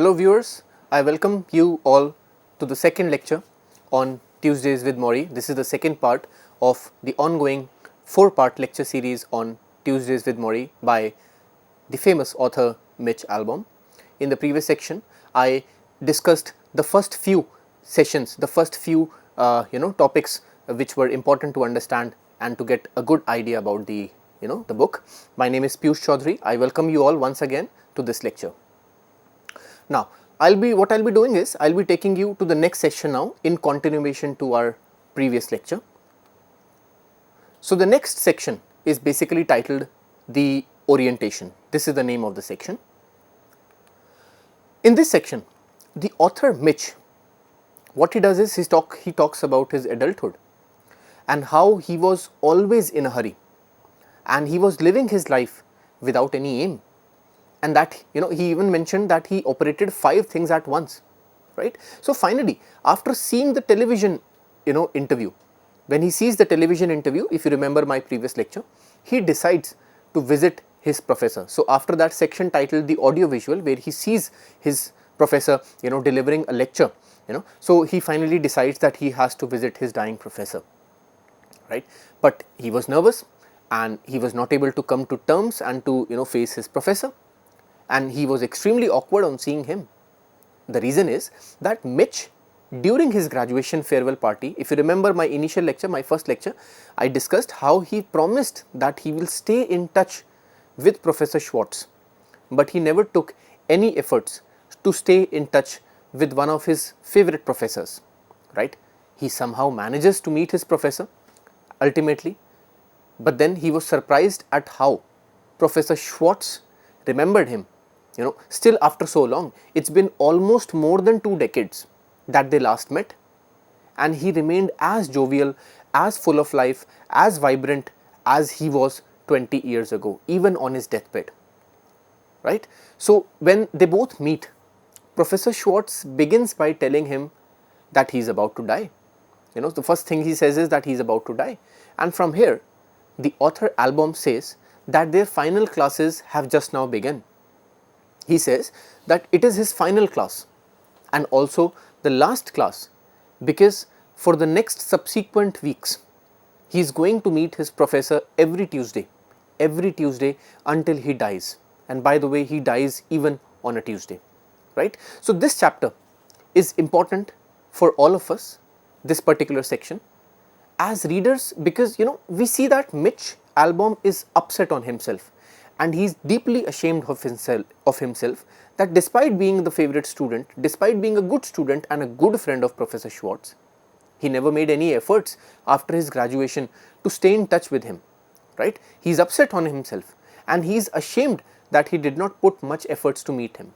Hello viewers, I welcome you all to the second lecture on Tuesdays with Morrie. This is the second part of the ongoing 4-part lecture series on Tuesdays with Morrie by the famous author Mitch Albom. In the previous section, I discussed the first few sessions, the first few topics which were important to understand and to get a good idea about the book. My name is Piyush Chaudhary. I welcome you all once again to this lecture. Now, what I'll be doing is I'll be taking you to the next session now in continuation to our previous lecture. So the next section is basically titled the orientation. This is the name of the section. In this section, the author Mitch, what he does is he talks about his adulthood and how he was always in a hurry and he was living his life without any aim. And that he even mentioned that he operated 5 things at once, right? So finally, after seeing the television interview, when he sees the television interview, if you remember my previous lecture, he decides to visit his professor. So after that section titled the audio visual, where he sees his professor delivering a lecture, so he finally decides that he has to visit his dying professor, right? But he was nervous and he was not able to come to terms and to face his professor. And he was extremely awkward on seeing him. The reason is that Mitch, during his graduation farewell party, if you remember my initial lecture, my first lecture, I discussed how he promised that he will stay in touch with Professor Schwartz, but he never took any efforts to stay in touch with one of his favorite professors, right? He somehow manages to meet his professor ultimately, but then he was surprised at how Professor Schwartz remembered him. Still after so long, it's been almost more than 2 decades that they last met, and he remained as jovial, as full of life, as vibrant as he was 20 years ago, even on his deathbed, right? So when they both meet, Professor Schwartz begins by telling him that he is about to die. The first thing he says is that he is about to die, and from here, the author Albom says that their final classes have just now begun. He says that it is his final class and also the last class, because for the next subsequent weeks, he is going to meet his professor every Tuesday until he dies. And by the way, he dies even on a Tuesday, right? So this chapter is important for all of us, this particular section, as readers, because we see that Mitch Albom is upset on himself. And he is deeply ashamed of himself that despite being the favorite student, despite being a good student and a good friend of Professor Schwartz, he never made any efforts after his graduation to stay in touch with him, right? He is upset on himself and he is ashamed that he did not put much efforts to meet him,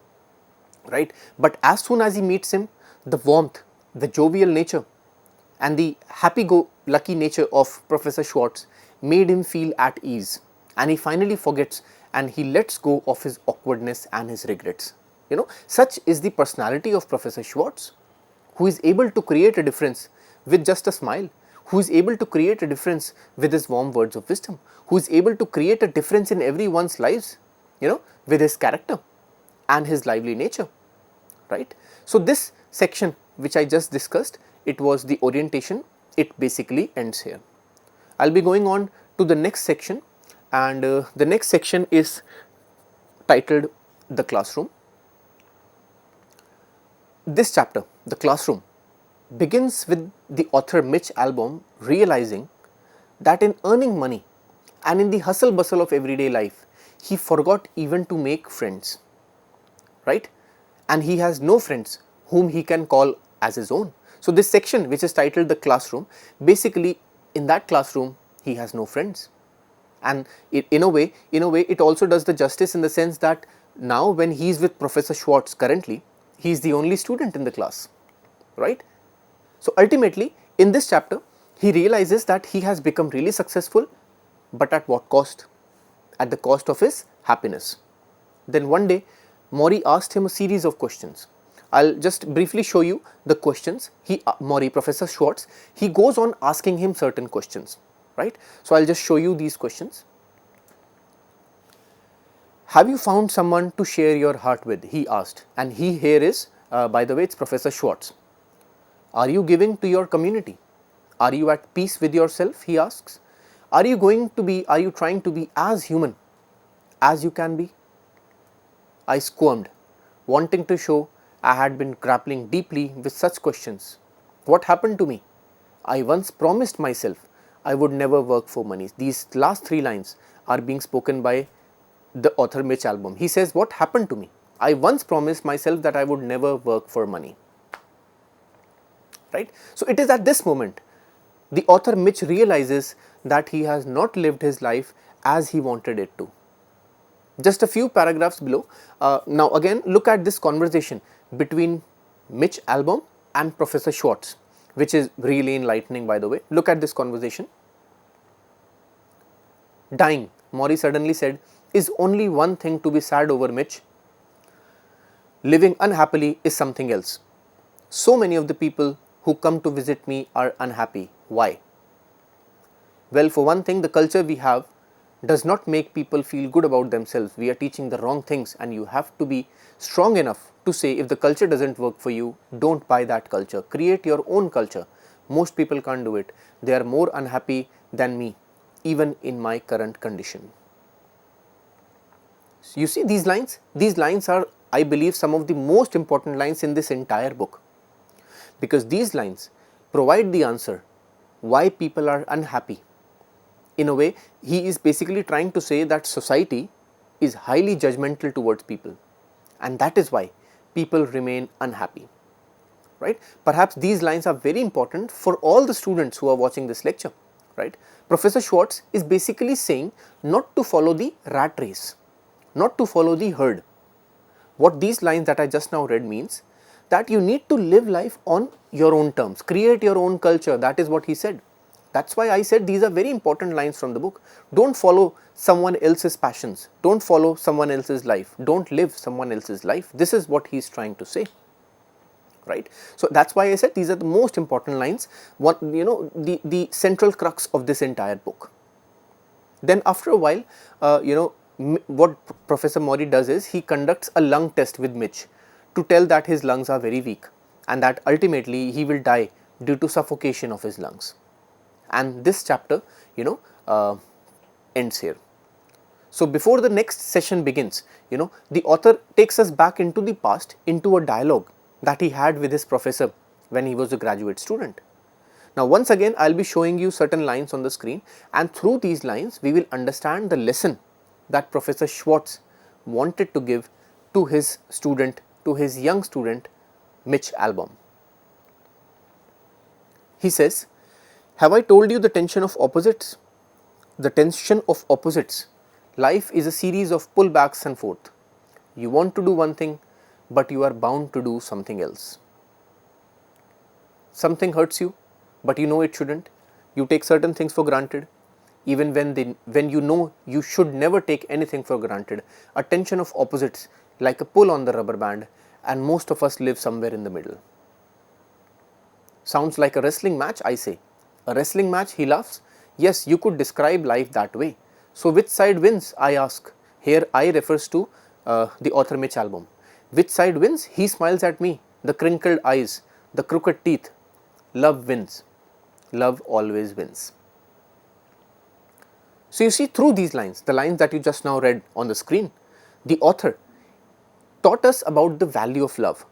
right? But as soon as he meets him, the warmth, the jovial nature and the happy-go-lucky nature of Professor Schwartz made him feel at ease. And he finally forgets and he lets go of his awkwardness and his regrets. Such is the personality of Professor Schwartz, who is able to create a difference with just a smile, who is able to create a difference with his warm words of wisdom, who is able to create a difference in everyone's lives, with his character and his lively nature, right? So this section which I just discussed, it was the orientation, it basically ends here. I'll be going on to the next section. And the next section is titled The Classroom. This chapter, The Classroom, begins with the author Mitch Albom realizing that in earning money and in the hustle bustle of everyday life, he forgot even to make friends, right? And he has no friends whom he can call as his own. So this section, which is titled The Classroom, basically in that classroom, he has no friends. And in a way, it also does the justice in the sense that now when he is with Professor Schwartz currently, he is the only student in the class, right? So ultimately, in this chapter, he realizes that he has become really successful, but at what cost? At the cost of his happiness. Then one day, Morrie asked him a series of questions. I'll just briefly show you the questions. Morrie, Professor Schwartz, he goes on asking him certain questions, right? So I'll just show you these questions. Have you found someone to share your heart with? He asked. And he here is, by the way, it's Professor Schwartz. Are you giving to your community? Are you at peace with yourself? He asks. Are you trying to be as human as you can be? I squirmed, wanting to show I had been grappling deeply with such questions. What happened to me? I once promised myself I would never work for money. These last 3 lines are being spoken by the author Mitch Albom. He says, what happened to me? I once promised myself that I would never work for money. Right? So it is at this moment the author Mitch realizes that he has not lived his life as he wanted it to. Just a few paragraphs below. Now again, look at this conversation between Mitch Albom and Professor Schwartz, which is really enlightening, by the way. Look at this conversation. Dying, Morrie suddenly said, is only one thing to be sad over, Mitch. Living unhappily is something else. So many of the people who come to visit me are unhappy. Why? Well, for one thing, the culture we have does not make people feel good about themselves. We are teaching the wrong things, and you have to be strong enough to say, if the culture doesn't work for you, don't buy that culture. Create your own culture. Most people can't do it. They are more unhappy than me, even in my current condition. So you see these lines? These lines are, I believe, some of the most important lines in this entire book, because these lines provide the answer why people are unhappy. In a way, he is basically trying to say that society is highly judgmental towards people, and that is why people remain unhappy. Right? Perhaps these lines are very important for all the students who are watching this lecture. Right? Professor Schwartz is basically saying not to follow the rat race, not to follow the herd. What these lines that I just now read means that you need to live life on your own terms, create your own culture. That is what he said. That's why I said these are very important lines from the book. Don't follow someone else's passions. Don't follow someone else's life. Don't live someone else's life. This is what he's trying to say. Right? So that's why I said these are the most important lines, what, the central crux of this entire book. Then after a while, what Professor Morrie does is he conducts a lung test with Mitch to tell that his lungs are very weak and that ultimately he will die due to suffocation of his lungs. And this chapter, ends here. So before the next session begins, the author takes us back into the past, into a dialogue that he had with his professor when he was a graduate student. Now once again, I will be showing you certain lines on the screen, and through these lines we will understand the lesson that Professor Schwartz wanted to give to his student, to his young student, Mitch Albom. He says, have I told you the tension of opposites? The tension of opposites. Life is a series of pullbacks and forth. You want to do one thing, but you are bound to do something else. Something hurts you, but you know it shouldn't. You take certain things for granted, even when you know you should never take anything for granted. A tension of opposites, like a pull on the rubber band, and most of us live somewhere in the middle. Sounds like a wrestling match, I say. A wrestling match, he laughs. Yes, you could describe life that way. So which side wins, I ask. Here I refers to the author Mitch Albom. Which side wins? He smiles at me. The crinkled eyes, the crooked teeth. Love wins. Love always wins. So you see, through these lines, the lines that you just now read on the screen, the author taught us about the value of love.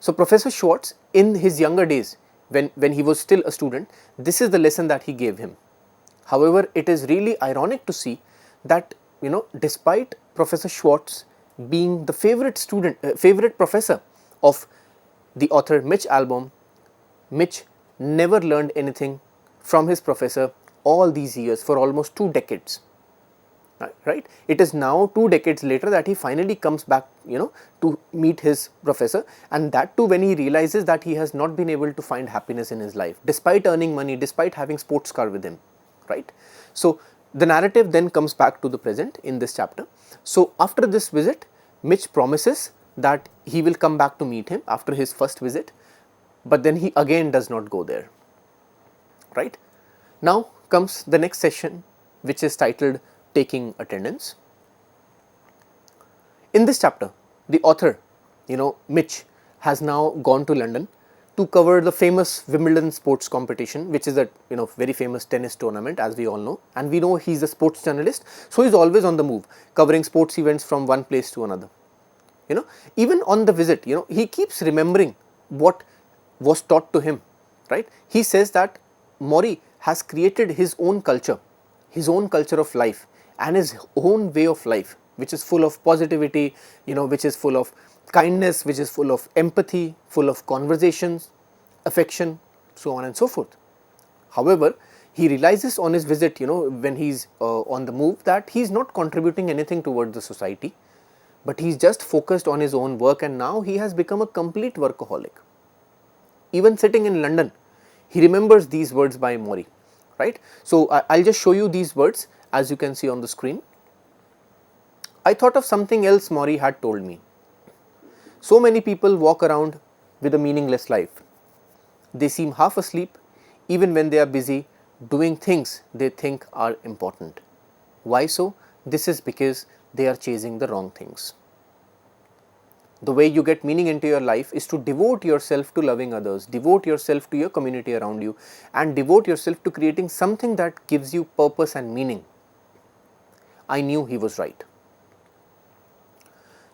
So Professor Schwartz, in his younger days, when he was still a student, this is the lesson that he gave him. However, it is really ironic to see that, despite Professor Schwartz being the favorite professor of the author Mitch Albom, Mitch never learned anything from his professor all these years, for almost 2 decades. Right? It is now 2 decades later that he finally comes back, to meet his professor, and that too when he realizes that he has not been able to find happiness in his life, despite earning money, despite having sports car with him. Right? So the narrative then comes back to the present in this chapter. So after this visit, Mitch promises that he will come back to meet him after his first visit, but then he again does not go there. Right? Now comes the next session, which is titled Taking Attendance. In this chapter, the author, Mitch, has now gone to London to cover the famous Wimbledon sports competition, which is a very famous tennis tournament, as we all know. And we know he's a sports journalist, so he's always on the move, covering sports events from one place to another. Even on the visit, he keeps remembering what was taught to him, right? He says that Morrie has created his own culture of life, and his own way of life, which is full of positivity, which is full of kindness, which is full of empathy, full of conversations, affection, so on and so forth. However, he realizes on his visit, when he's on the move, that he's not contributing anything towards the society, but he's just focused on his own work, and now he has become a complete workaholic. Even sitting in London, he remembers these words by Morrie, right? So, I'll just show you these words as you can see on the screen. I thought of something else Morrie had told me. So many people walk around with a meaningless life. They seem half asleep even when they are busy doing things they think are important. Why so? This is because they are chasing the wrong things. The way you get meaning into your life is to devote yourself to loving others, devote yourself to your community around you, and devote yourself to creating something that gives you purpose and meaning. I knew he was right.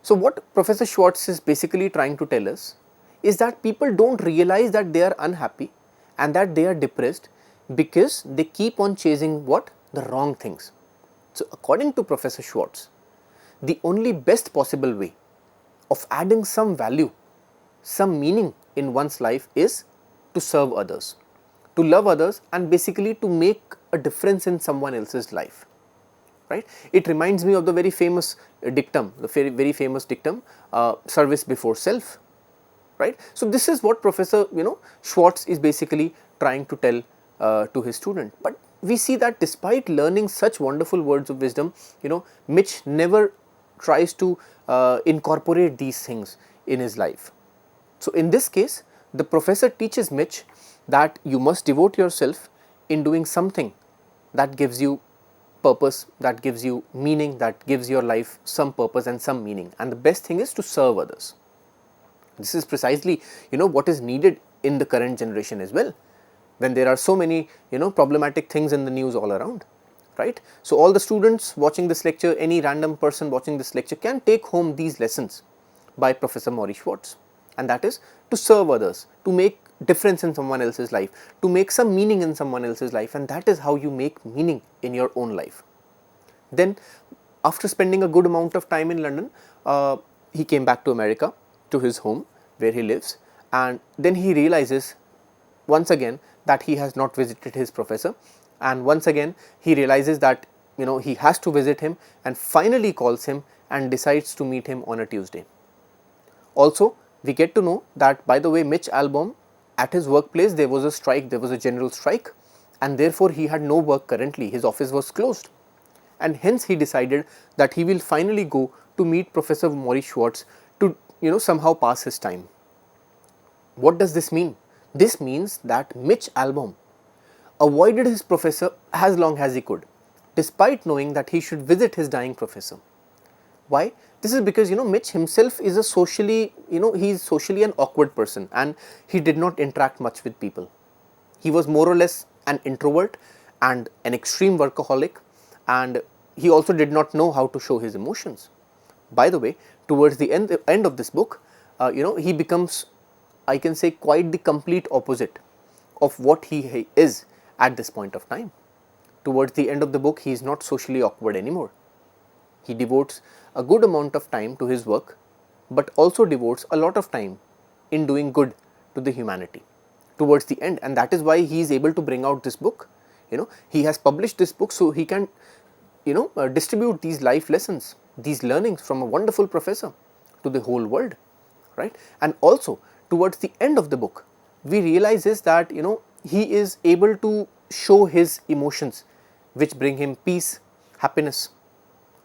So, what Professor Schwartz is basically trying to tell us is that people don't realize that they are unhappy and that they are depressed because they keep on chasing what? The wrong things. So, according to Professor Schwartz, the only best possible way of adding some value, some meaning in one's life is to serve others, to love others, and basically to make a difference in someone else's life. Right? It reminds me of the very famous dictum, service before self. Right? So, this is what Professor Schwartz is basically trying to tell to his student. But we see that despite learning such wonderful words of wisdom, Mitch never tries to incorporate these things in his life. So, in this case, the professor teaches Mitch that you must devote yourself in doing something that gives you purpose, that gives you meaning, that gives your life some purpose and some meaning, and the best thing is to serve others. This is precisely what is needed in the current generation as well, when there are so many problematic things in the news all around, right? So, all the students watching this lecture, any random person watching this lecture can take home these lessons by Professor Morrie Schwartz, and that is to serve others, to make difference in someone else's life, to make some meaning in someone else's life, and that is how you make meaning in your own life. Then, after spending a good amount of time in London, he came back to America, to his home where he lives, and then he realizes once again that he has not visited his professor, and once again he realizes that he has to visit him, and finally calls him and decides to meet him on a Tuesday. Also, we get to know that, by the way, Mitch Albom, at his workplace there was a strike, there was a general strike, and therefore he had no work currently, his office was closed, and hence he decided that he will finally go to meet Professor Morrie Schwartz to somehow pass his time. What does this mean? This means that Mitch Albom avoided his professor as long as he could, despite knowing that he should visit his dying professor. Why? This is because Mitch himself is a socially, he is socially an awkward person, and he did not interact much with people. He was more or less an introvert and an extreme workaholic, and he also did not know how to show his emotions. By the way, towards the end of this book, he becomes, I can say, quite the complete opposite of what he is at this point of time. Towards the end of the book, he is not socially awkward anymore. He devotes a good amount of time to his work, but also devotes a lot of time in doing good to the humanity towards the end, and that is why he is able to bring out this book. He has published this book so he can distribute these life lessons, these learnings from a wonderful professor to the whole world, right? And also towards the end of the book, we realize is that he is able to show his emotions which bring him peace, happiness,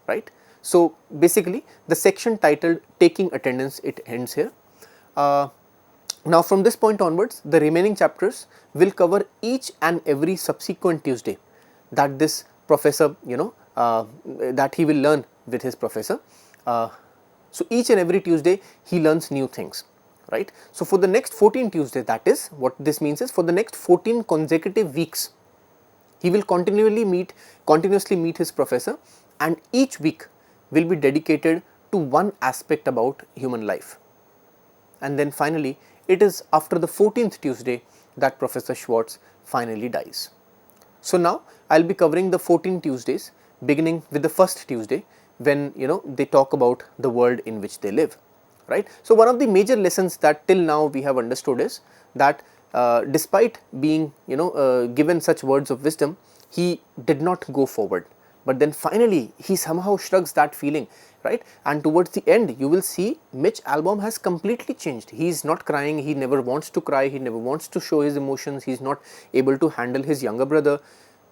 right? So, basically the section titled Taking Attendance, it ends here. Now, from this point onwards, the remaining chapters will cover each and every subsequent Tuesday that this professor, that he will learn with his professor. So each and every Tuesday he learns new things, right? So for the next 14 Tuesdays, that is what this means is for the next 14 consecutive weeks, he will continuously meet his professor, and each week will be dedicated to one aspect about human life. And then finally, it is after the 14th Tuesday that Professor Schwartz finally dies. So now I will be covering the 14 Tuesdays, beginning with the first Tuesday, when they talk about the world in which they live, right? So one of the major lessons that till now we have understood is that despite being given such words of wisdom, he did not go forward, but then finally he somehow shrugs that feeling, right? And towards the end you will see Mitch Albom has completely changed. He is not crying, he never wants to cry, he never wants to show his emotions, he is not able to handle his younger brother,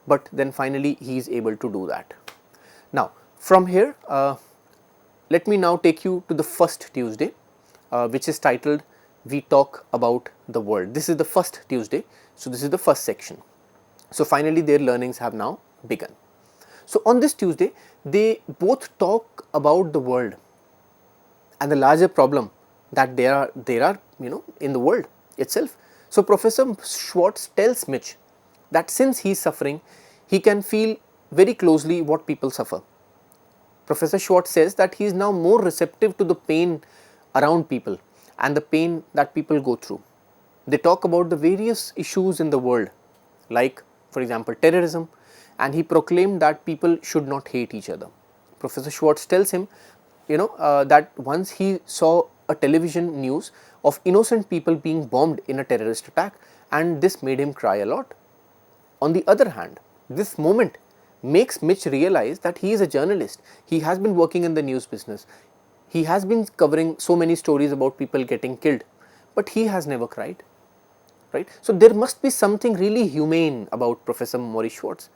but then finally he is able to do that. Now from here, let me now take you to the first Tuesday, which is titled We Talk About the World. This is the first Tuesday, so this is the first section. So finally their learnings have now begun. So on this Tuesday, they both talk about the world and the larger problem that there are in the world itself. So Professor Schwartz tells Mitch that since he is suffering, he can feel very closely what people suffer. Professor Schwartz says that he is now more receptive to the pain around people and the pain that people go through. They talk about the various issues in the world, like for example terrorism, and he proclaimed that people should not hate each other. Professor Schwartz tells him that once he saw a television news of innocent people being bombed in a terrorist attack, and this made him cry a lot. On the other hand, this moment makes Mitch realize that he is a journalist. He has been working in the news business. He has been covering so many stories about people getting killed, but he has never cried, right? So there must be something really humane about Professor Morrie Schwartz,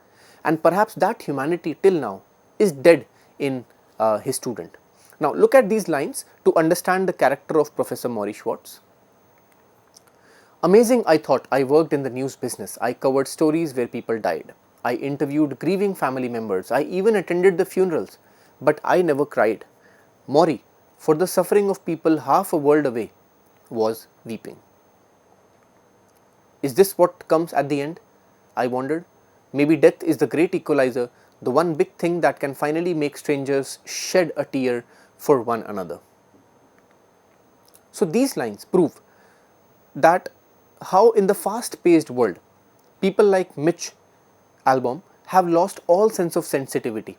and perhaps that humanity till now is dead in his student. Now look at these lines to understand the character of Professor Morrie Schwartz. Amazing, I thought. I worked in the news business. I covered stories where people died. I interviewed grieving family members. I even attended the funerals, but I never cried. Morrie, for the suffering of people half a world away, was weeping. Is this what comes at the end? I wondered. Maybe death is the great equalizer, the one big thing that can finally make strangers shed a tear for one another. So these lines prove that how in the fast-paced world, people like Mitch Albom have lost all sense of sensitivity.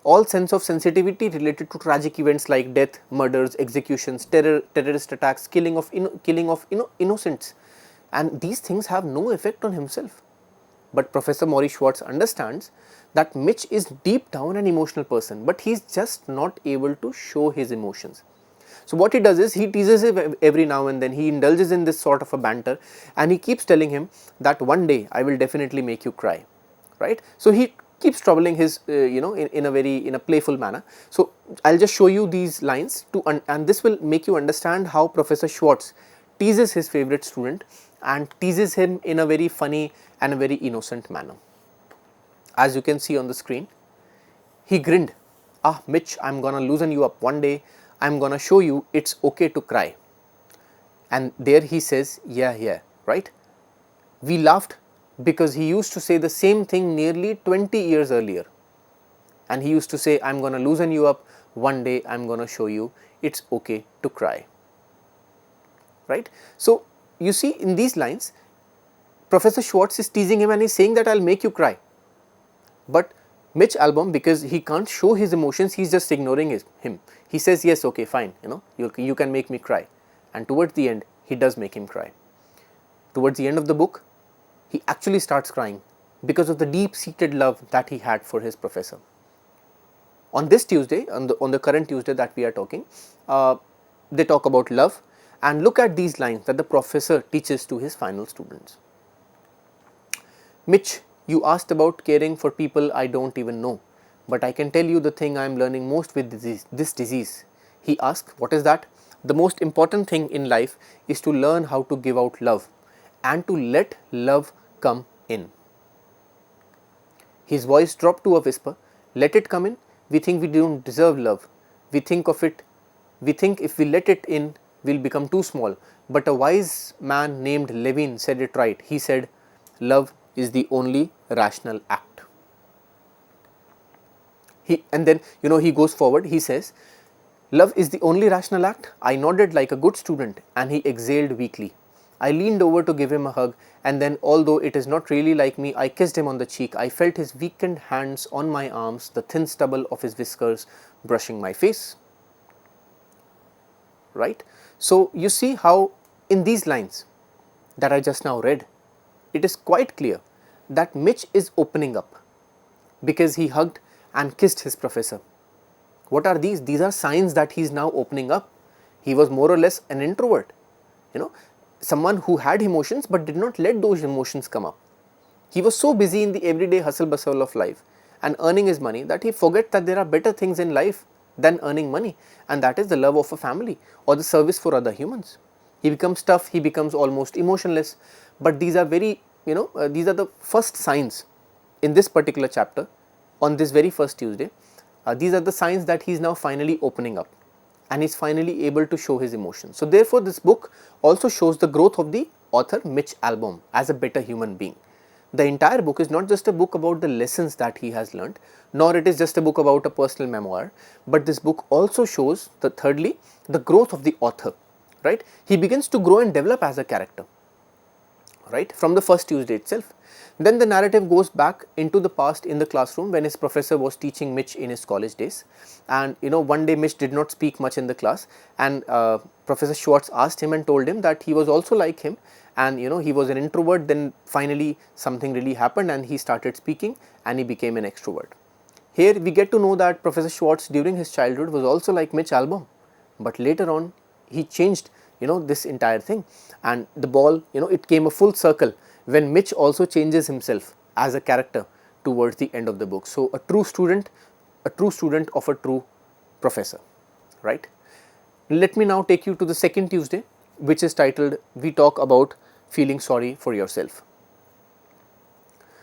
All sense of sensitivity related to tragic events like death, murders, executions, terrorist attacks, killing of innocents, and these things have no effect on himself. But Professor Morrie Schwartz understands that Mitch is deep down an emotional person, but he is just not able to show his emotions. So what he does is he teases him every now and then, he indulges in this sort of a banter, and he keeps telling him that one day I will definitely make you cry, right? So he keeps troubling his in a playful manner. So I'll just show you these lines and this will make you understand how Professor Schwartz teases his favorite student and teases him in a very funny and a very innocent manner. As you can see on the screen, he grinned. Ah, Mitch, I'm gonna loosen you up one day. I'm gonna show you it's okay to cry. And there he says, yeah, right? We laughed because he used to say the same thing nearly 20 years earlier. And he used to say, I'm gonna loosen you up one day, I'm gonna show you it's okay to cry. Right? So you see in these lines, Professor Schwartz is teasing him and he's saying that I'll make you cry. But Mitch Albom, because he can't show his emotions, he's just ignoring him. He says, yes, okay, fine, you can make me cry. And towards the end, he does make him cry. Towards the end of the book, he actually starts crying because of the deep-seated love that he had for his professor. On this Tuesday, on the current Tuesday that we are talking, they talk about love, and look at these lines that the professor teaches to his final students. Mitch, you asked about caring for people I don't even know, but I can tell you the thing I am learning most with this disease. He asked, what is that? The most important thing in life is to learn how to give out love and to let love come in. His voice dropped to a whisper. Let it come in. We think we don't deserve love. We think of it, we think if we let it in, we'll become too small. But a wise man named Levin said it right. He said, love is the only rational act. And then, he goes forward, he says, love is the only rational act. I nodded like a good student and he exhaled weakly. I leaned over to give him a hug, and then, although it is not really like me, I kissed him on the cheek. I felt his weakened hands on my arms, the thin stubble of his whiskers brushing my face. Right? So, you see how in these lines that I just now read, it is quite clear that Mitch is opening up because he hugged and kissed his professor. What are these? These are signs that he is now opening up. He was more or less an introvert, someone who had emotions but did not let those emotions come up. He was so busy in the everyday hustle bustle of life and earning his money that he forgot that there are better things in life than earning money, and that is the love of a family or the service for other humans. He becomes tough, he becomes almost emotionless, but these are these are the first signs in this particular chapter on this very first Tuesday. These are the signs that he is now finally opening up and is finally able to show his emotions. So, therefore, this book also shows the growth of the author Mitch Albom as a better human being. The entire book is not just a book about the lessons that he has learnt, nor it is just a book about a personal memoir, but this book also shows thirdly, the growth of the author, right? He begins to grow and develop as a character, right, from the first Tuesday itself. Then the narrative goes back into the past in the classroom when his professor was teaching Mitch in his college days, and one day Mitch did not speak much in the class, and Professor Schwartz asked him and told him that he was also like him, and he was an introvert. Then finally something really happened and he started speaking and he became an extrovert. Here we get to know that Professor Schwartz during his childhood was also like Mitch Albom, but later on he changed this entire thing, and the ball, it came a full circle when Mitch also changes himself as a character towards the end of the book. So, a true student of a true professor, right? Let me now take you to the second Tuesday, which is titled, we talk about feeling sorry for yourself.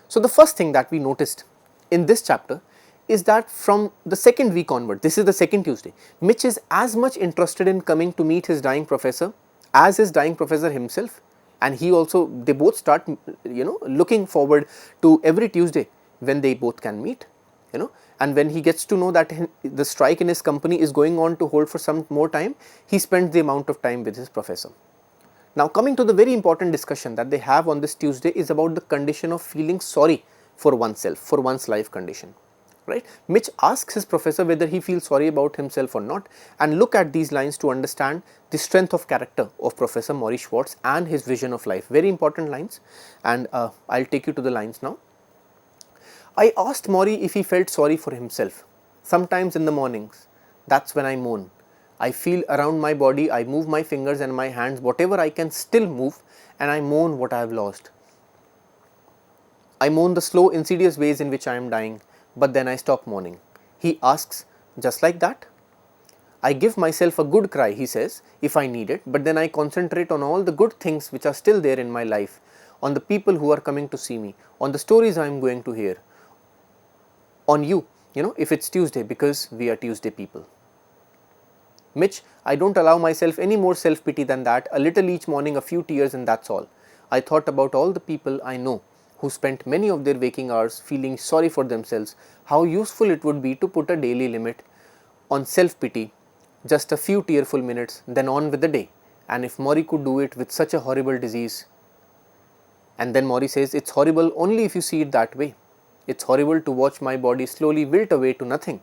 So, the first thing that we noticed in this chapter is that from the second week onward, this is the second Tuesday, Mitch is as much interested in coming to meet his dying professor as his dying professor himself, and they both start looking forward to every Tuesday when they both can meet, and when he gets to know that the strike in his company is going on to hold for some more time, he spends the amount of time with his professor. Now, coming to the very important discussion that they have on this Tuesday is about the condition of feeling sorry for oneself, for one's life condition. Right? Mitch asks his professor whether he feels sorry about himself or not, and look at these lines to understand the strength of character of Professor Morrie Schwartz and his vision of life. Very important lines, and I'll take you to the lines now. I asked Morrie if he felt sorry for himself. Sometimes in the mornings, that's when I moan. I feel around my body, I move my fingers and my hands, whatever I can still move, and I moan what I have lost. I moan the slow, insidious ways in which I am dying. But then I stop mourning. He asks, just like that? I give myself a good cry, he says, if I need it, but then I concentrate on all the good things which are still there in my life, on the people who are coming to see me, on the stories I am going to hear, on you, if it's Tuesday, because we are Tuesday people. Mitch, I don't allow myself any more self-pity than that, a little each morning, a few tears, and that's all. I thought about all the people I know who spent many of their waking hours feeling sorry for themselves, how useful it would be to put a daily limit on self-pity, just a few tearful minutes, then on with the day. And if Morrie could do it with such a horrible disease. And then Morrie says, it's horrible only if you see it that way. It's horrible to watch my body slowly wilt away to nothing.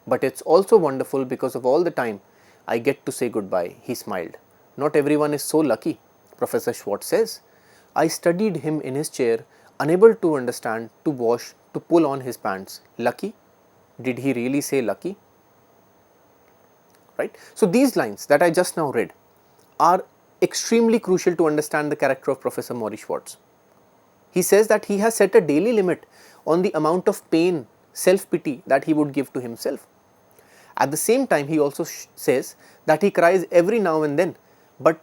But it's also wonderful because of all the time I get to say goodbye. He smiled. Not everyone is so lucky, Professor Schwartz says. I studied him in his chair, unable to understand, to wash, to pull on his pants. Lucky? Did he really say lucky? Right? So, these lines that I just now read are extremely crucial to understand the character of Professor Morrie Schwartz. He says that he has set a daily limit on the amount of pain, self-pity that he would give to himself. At the same time, he also says that he cries every now and then, but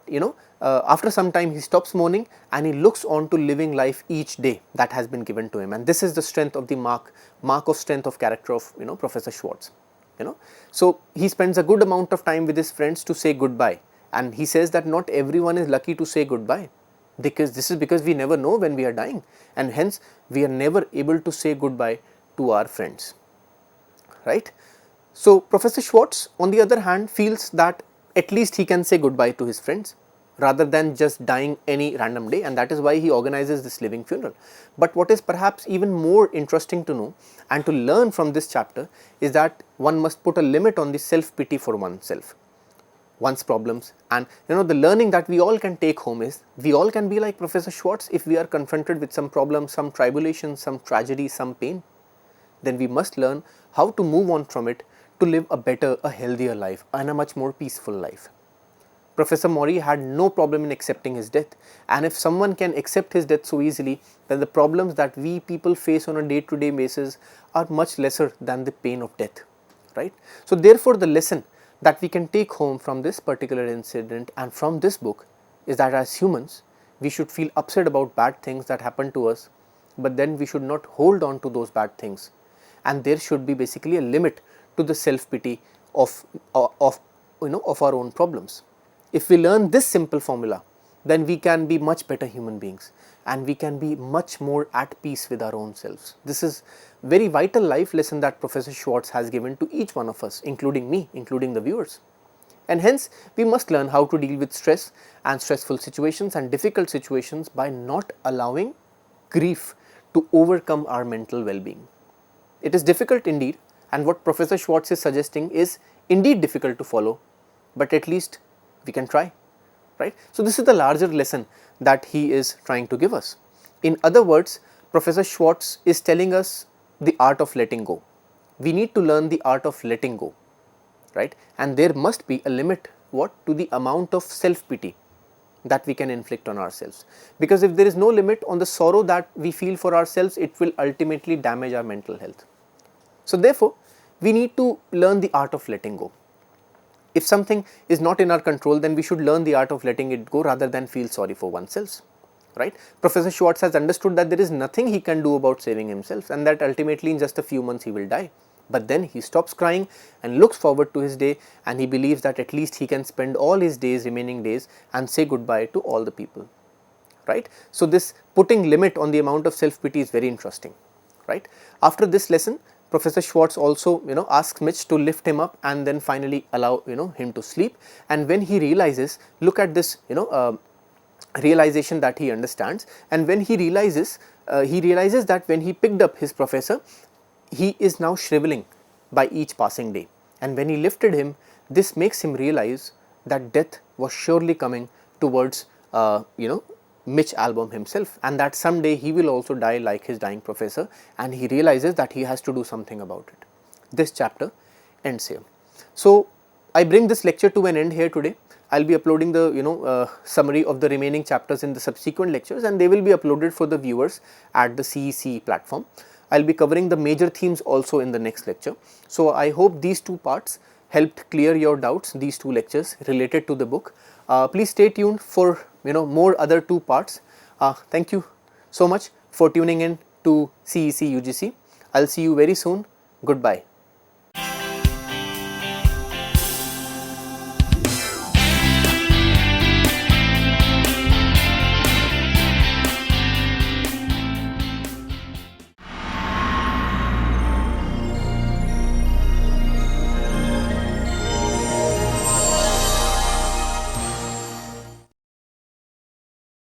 after some time he stops mourning and he looks on to living life each day that has been given to him, and this is the strength of the mark of strength of character of Professor Schwartz. you know. So he spends a good amount of time with his friends to say goodbye, and he says that not everyone is lucky to say goodbye, because this is because we never know when we are dying, and hence we are never able to say goodbye to our friends, right. So Professor Schwartz, on the other hand, feels that at least he can say goodbye to his friends rather than just dying any random day, and that is why he organizes this living funeral. But what is perhaps even more interesting to know and to learn from this chapter is that one must put a limit on the self-pity for oneself, one's problems. And the learning that we all can take home is we all can be like Professor Schwartz. If we are confronted with some problem, some tribulation, some tragedy, some pain, then we must learn how to move on from it to live a better, a healthier life and a much more peaceful life. Professor Morrie had no problem in accepting his death, and if someone can accept his death so easily, then the problems that we people face on a day-to-day basis are much lesser than the pain of death, right? So therefore the lesson that we can take home from this particular incident and from this book is that as humans, we should feel upset about bad things that happen to us, but then we should not hold on to those bad things, and there should be basically a limit to the self-pity of our own problems. If we learn this simple formula, then we can be much better human beings, and we can be much more at peace with our own selves. This is very vital life lesson that Professor Schwartz has given to each one of us, including me, including the viewers. And hence we must learn how to deal with stress and stressful situations and difficult situations by not allowing grief to overcome our mental well-being. It is difficult indeed, and what Professor Schwartz is suggesting is indeed difficult to follow, but at least we can try, right? So this is the larger lesson that he is trying to give us. In other words, Professor Schwartz is telling us the art of letting go. We need to learn the art of letting go, right? And there must be a limit to the amount of self-pity that we can inflict on ourselves, because if there is no limit on the sorrow that we feel for ourselves, it will ultimately damage our mental health. So therefore we need to learn the art of letting go. If something is not in our control, then we should learn the art of letting it go rather than feel sorry for oneself, right? Professor Schwartz has understood that there is nothing he can do about saving himself, and that ultimately in just a few months he will die. But then he stops crying and looks forward to his day, and he believes that at least he can spend all his remaining days and say goodbye to all the people, right? So this putting limit on the amount of self-pity is very interesting, right? After this lesson, Professor Schwartz also asks Mitch to lift him up and then finally allow him to sleep. And when he realizes, look at this realization that he understands, and when he realizes that when he picked up his professor, he is now shriveling by each passing day, and when he lifted him, this makes him realize that death was surely coming towards Mitch Albom himself, and that someday he will also die like his dying professor, and he realizes that he has to do something about it. This chapter ends here. So I bring this lecture to an end here today. I will be uploading the summary of the remaining chapters in the subsequent lectures, and they will be uploaded for the viewers at the CEC platform. I will be covering the major themes also in the next lecture. So I hope these two parts helped clear your doubts, these two lectures related to the book. Please stay tuned for more other two parts. Thank you so much for tuning in to CEC-UGC. I will see you very soon. Goodbye.